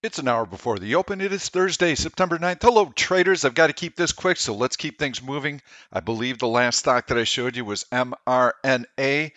It's an hour before the open. It is Thursday, September 9th. Hello, traders. I've got to keep this quick, so let's keep things moving. I believe the last stock that I showed you was mRNA.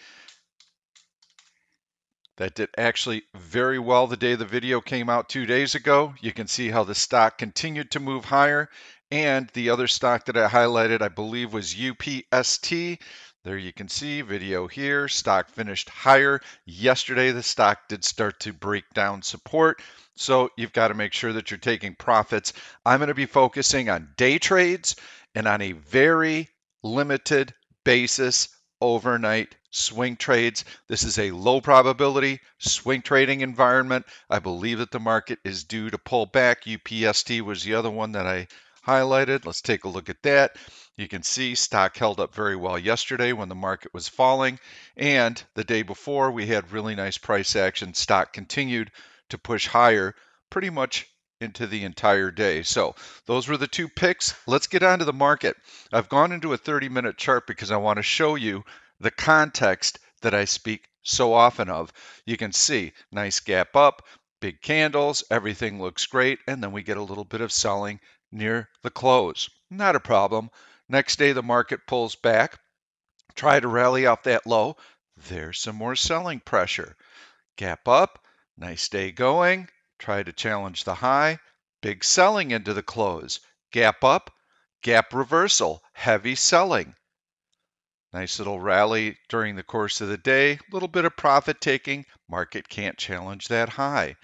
That did actually very well the day the video came out 2 days ago. You can see how the stock continued to move higher. And the other stock that I highlighted, I believe, was UPST. There you can see video here. Stock finished higher. Yesterday, the stock did start to break down support. So you've got to make sure that you're taking profits. I'm going to be focusing on day trades and on a very limited basis overnight swing trades. This is a low probability swing trading environment. I believe that the market is due to pull back. UPST was the other one that I highlighted. Let's take a look at that. You can see stock held up very well yesterday when the market was falling, and the day before we had really nice price action. Stock continued to push higher pretty much into the entire day. So those were the two picks. Let's get on to the market. I've gone into a 30-minute chart because I want to show you the context that I speak so often of. You can see nice gap up, big candles, everything looks great, and then we get a little bit of selling near the close. Not a problem. Next day the market pulls back, try to rally off that low. There's some more selling pressure. Gap up, nice day going, try to challenge the high, big selling into the close. Gap up, gap reversal, heavy selling. Nice little rally during the course of the day, a little bit of profit taking. Market can't challenge that high.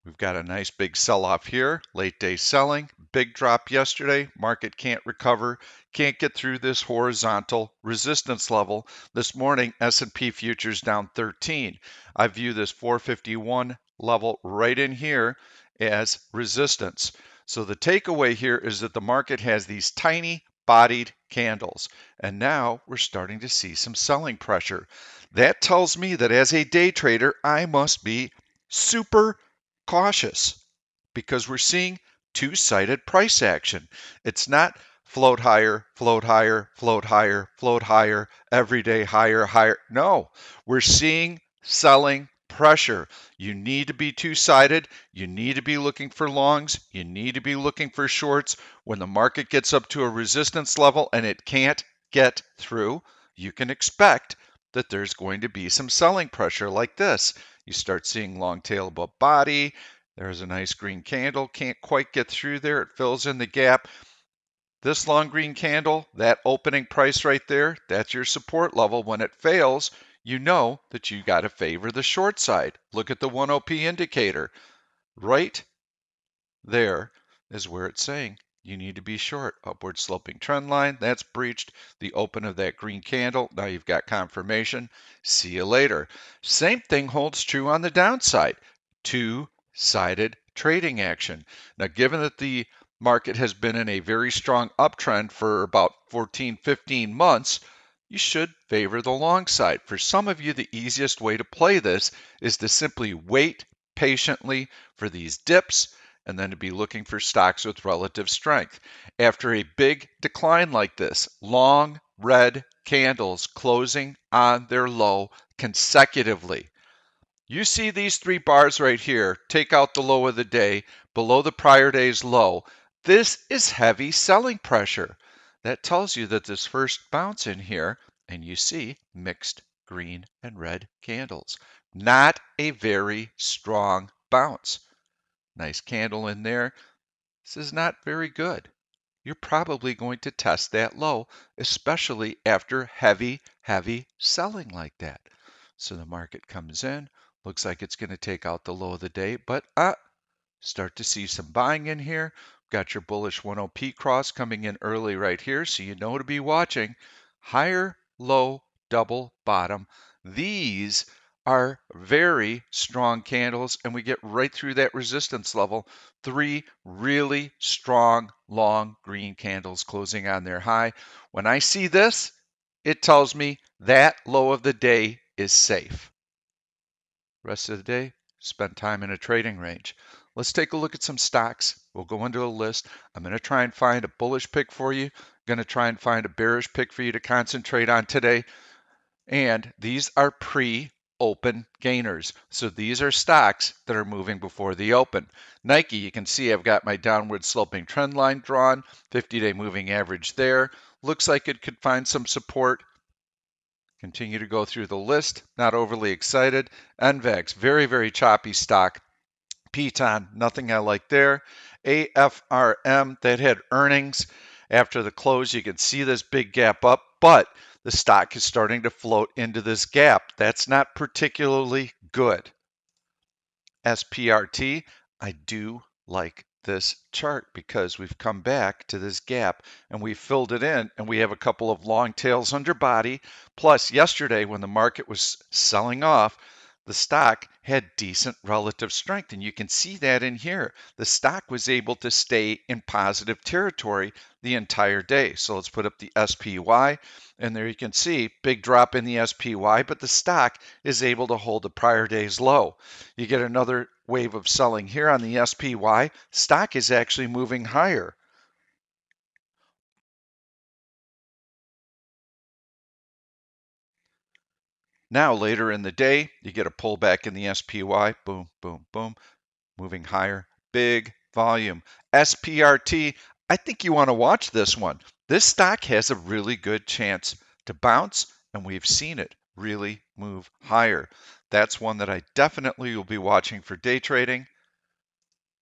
We've got a nice big sell-off here, late day selling, big drop yesterday. Market can't recover, can't get through this horizontal resistance level. This morning, S&P futures down 13. I view this 451 level right in here as resistance. So the takeaway here is that the market has these tiny bodied candles, and now we're starting to see some selling pressure. That tells me that as a day trader, I must be super cautious because we're seeing two-sided price action. It's not float higher, float higher, float higher, float higher, every day higher, higher. No, we're seeing selling pressure. You need to be two-sided. You need to be looking for longs. You need to be looking for shorts. When the market gets up to a resistance level and it can't get through, you can expect that there's going to be some selling pressure like this. You start seeing long tail above body. There's a nice green candle. Can't quite get through there. It fills in the gap. This long green candle, that opening price right there, that's your support level. When it fails, you know that you got to favor the short side. Look at the 10p indicator. Right there is where it's saying you need to be short. Upward sloping trend line, that's breached. The open of that green candle, now you've got confirmation. See you later. Same thing holds true on the downside. Two-sided trading action. Now, given that the market has been in a very strong uptrend for about 14, 15 months, you should favor the long side. For some of you, the easiest way to play this is to simply wait patiently for these dips and then to be looking for stocks with relative strength. After a big decline like this, long red candles closing on their low consecutively. You see these three bars right here, take out the low of the day, below the prior day's low. This is heavy selling pressure. That tells you that this first bounce in here, and you see mixed green and red candles. Not a very strong bounce. Nice candle in there. This is not very good. You're probably going to test that low, especially after heavy, heavy selling like that. So the market comes in, looks like it's going to take out the low of the day, but start to see some buying in here. Got your bullish 10p cross coming in early right here, so you know to be watching. Higher, low, double bottom. These are very strong candles, and we get right through that resistance level. Three really strong, long green candles closing on their high. When I see this, it tells me that low of the day is safe. Rest of the day, spend time in a trading range. Let's take a look at some stocks. We'll go into a list. I'm going to try and find a bullish pick for you. Going to try and find a bearish pick for you to concentrate on today. And these are pre open gainers. So these are stocks that are moving before the open. Nike, you can see I've got my downward sloping trend line drawn, 50-day moving average there. Looks like it could find some support. Continue to go through the list, not overly excited. NVAX, very, very choppy stock. Piton, nothing I like there. AFRM, that had earnings after the close. You can see this big gap up, but the stock is starting to float into this gap. That's not particularly good. SPRT, I do like this chart because we've come back to this gap and we filled it in, and we have a couple of long tails under body. Plus, yesterday when the market was selling off, the stock had decent relative strength, and you can see that in here. The stock was able to stay in positive territory the entire day. So let's put up the SPY, and there you can see big drop in the SPY, but the stock is able to hold the prior day's low. You get another wave of selling here on the SPY. Stock is actually moving higher. Now, later in the day, you get a pullback in the SPY. Boom, boom, boom. Moving higher. Big volume. SPRT, I think you want to watch this one. This stock has a really good chance to bounce, and we've seen it really move higher. That's one that I definitely will be watching for day trading.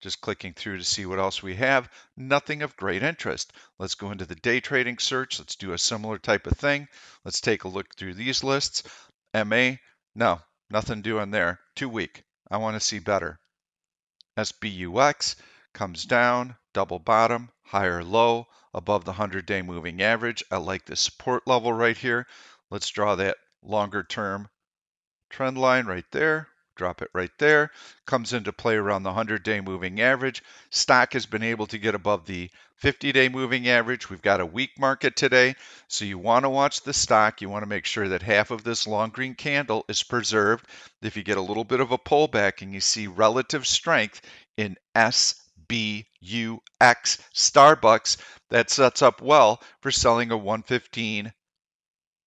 Just clicking through to see what else we have. Nothing of great interest. Let's go into the day trading search. Let's do a similar type of thing. Let's take a look through these lists. MA, no, nothing doing there. Too weak. I want to see better. SBUX comes down, double bottom, higher low, above the 100-day moving average. I like the support level right here. Let's draw that longer term trend line right there. Drop it right there. Comes into play around the 100-day moving average. Stock has been able to get above the 50-day moving average. We've got a weak market today, so you want to watch the stock. You want to make sure that half of this long green candle is preserved. If you get a little bit of a pullback and you see relative strength in SBUX, Starbucks, that sets up well for selling a 115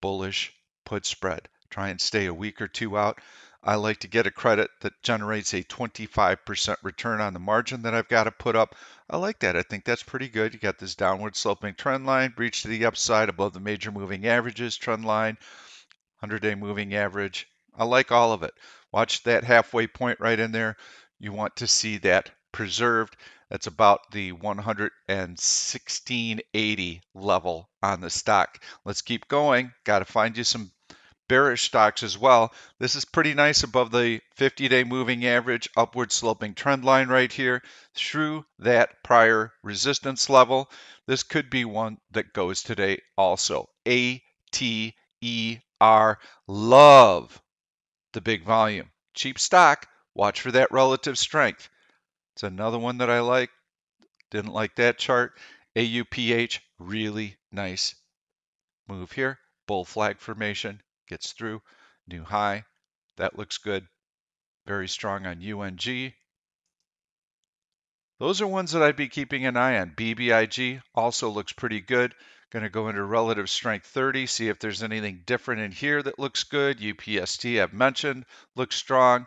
bullish put spread. Try and stay a week or two out. I like to get a credit that generates a 25% return on the margin that I've got to put up. I like that. I think that's pretty good. You got this downward sloping trend line, breach to the upside above the major moving averages, trend line, 100-day moving average. I like all of it. Watch that halfway point right in there. You want to see that preserved. That's about the 116.80 level on the stock. Let's keep going. Got to find you some bearish stocks as well. This is pretty nice above the 50-day moving average, upward sloping trend line right here through that prior resistance level. This could be one that goes today also. ATER, love the big volume. Cheap stock, watch for that relative strength. It's another one that I like. Didn't like that chart. AUPH, really nice move here. Bull flag formation, gets through. New high, that looks good. Very strong on UNG. Those are ones that I'd be keeping an eye on. BBIG also looks pretty good. Going to go into relative strength 30, see if there's anything different in here that looks good. UPST I've mentioned, looks strong.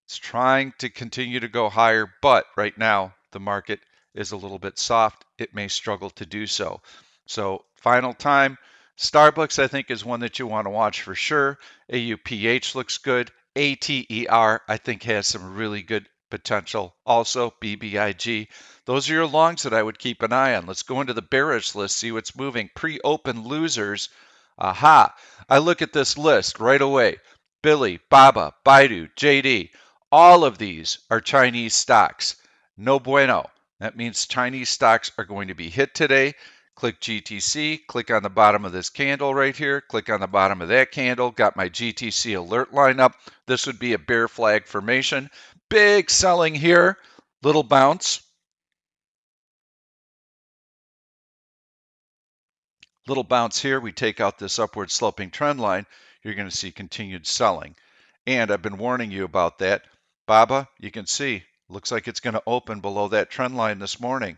It's trying to continue to go higher, but right now the market is a little bit soft. It may struggle to do so. So final time, Starbucks I think is one that you want to watch for sure. AUPH looks good. ATER I think has some really good potential. Also BBIG. Those are your longs that I would keep an eye on. Let's go into the bearish list, see what's moving. Pre-open losers. Aha! I look at this list right away. Billy, Baba, Baidu, JD. All of these are Chinese stocks. No bueno. That means Chinese stocks are going to be hit today. Click GTC, click on the bottom of this candle right here, click on the bottom of that candle, got my GTC alert line up. This would be a bear flag formation. Big selling here, little bounce. Little bounce here, we take out this upward sloping trend line, you're going to see continued selling. And I've been warning you about that. Baba, you can see, looks like it's going to open below that trend line this morning.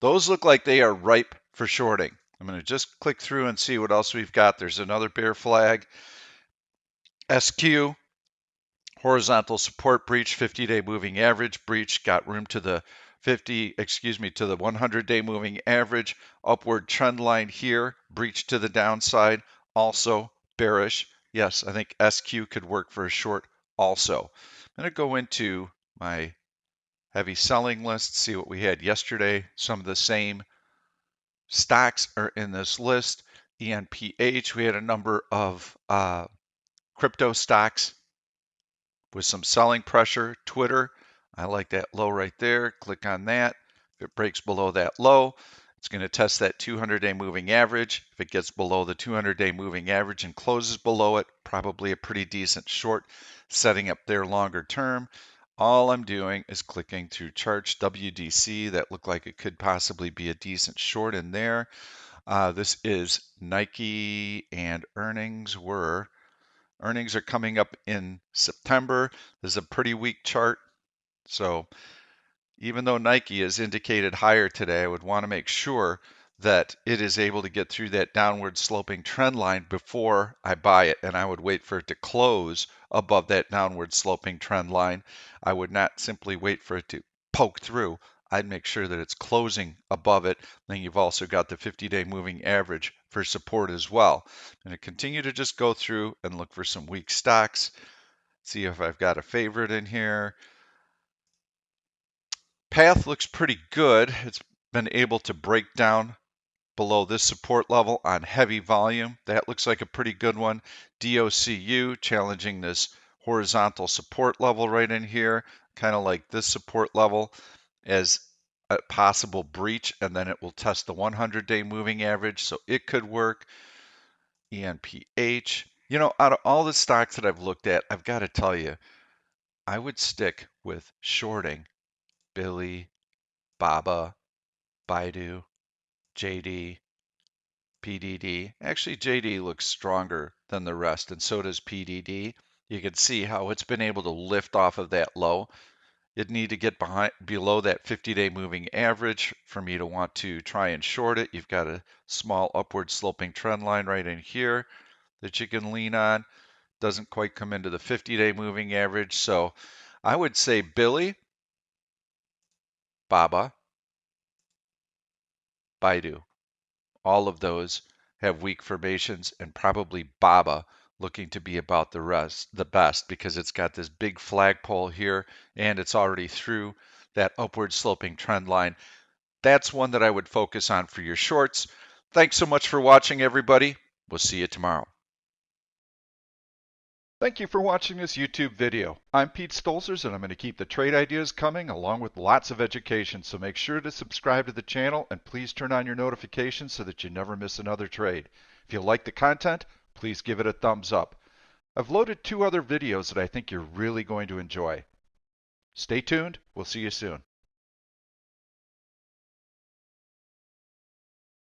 Those look like they are ripe for shorting. I'm going to just click through and see what else we've got. There's another bear flag. SQ, Horizontal support breach, 50-day moving average breach, got room to the 100-day moving average. Upward trend line here, breach to the downside, also bearish. Yes, I think SQ could work for a short also. I'm going to go into my heavy selling list, see what we had yesterday. Some of the same stocks are in this list. ENPH, we had a number of crypto stocks with some selling pressure. Twitter, I like that low right there. Click on that. If it breaks below that low, it's going to test that 200-day moving average. If it gets below the 200-day moving average and closes below it, probably a pretty decent short, setting up there longer term. All I'm doing is clicking through charts. WDC, that looked like it could possibly be a decent short in there. This is Nike, and earnings are coming up in September. This is a pretty weak chart. So even though Nike is indicated higher today, I would want to make sure that it is able to get through that downward sloping trend line before I buy it. And I would wait for it to close above that downward sloping trend line. I would not simply wait for it to poke through. I'd make sure that it's closing above it. Then you've also got the 50-day moving average for support as well. I'm going to continue to just go through and look for some weak stocks. See if I've got a favorite in here. Path looks pretty good. It's been able to break down below this support level on heavy volume. That looks like a pretty good one. DOCU challenging this horizontal support level right in here, kind of like this support level as a possible breach, and then it will test the 100-day moving average, so it could work. ENPH. You know, out of all the stocks that I've looked at, I've got to tell you, I would stick with shorting Billy, Baba, Baidu, JD, PDD. Actually, JD looks stronger than the rest, and so does PDD. You can see how it's been able to lift off of that low. It'd need to get below that 50-day moving average for me to want to try and short it. You've got a small upward sloping trend line right in here that you can lean on. Doesn't quite come into the 50-day moving average. So I would say Billy, Baba, Baidu. All of those have weak formations, and probably Baba looking to be about the best, because it's got this big flagpole here and it's already through that upward sloping trend line. That's one that I would focus on for your shorts. Thanks so much for watching, everybody. We'll see you tomorrow. Thank you for watching this YouTube video. I'm Pete Stolzers, and I'm going to keep the trade ideas coming along with lots of education, so make sure to subscribe to the channel and please turn on your notifications so that you never miss another trade. If you like the content, please give it a thumbs up. I've loaded 2 other videos that I think you're really going to enjoy. Stay tuned. We'll see you soon.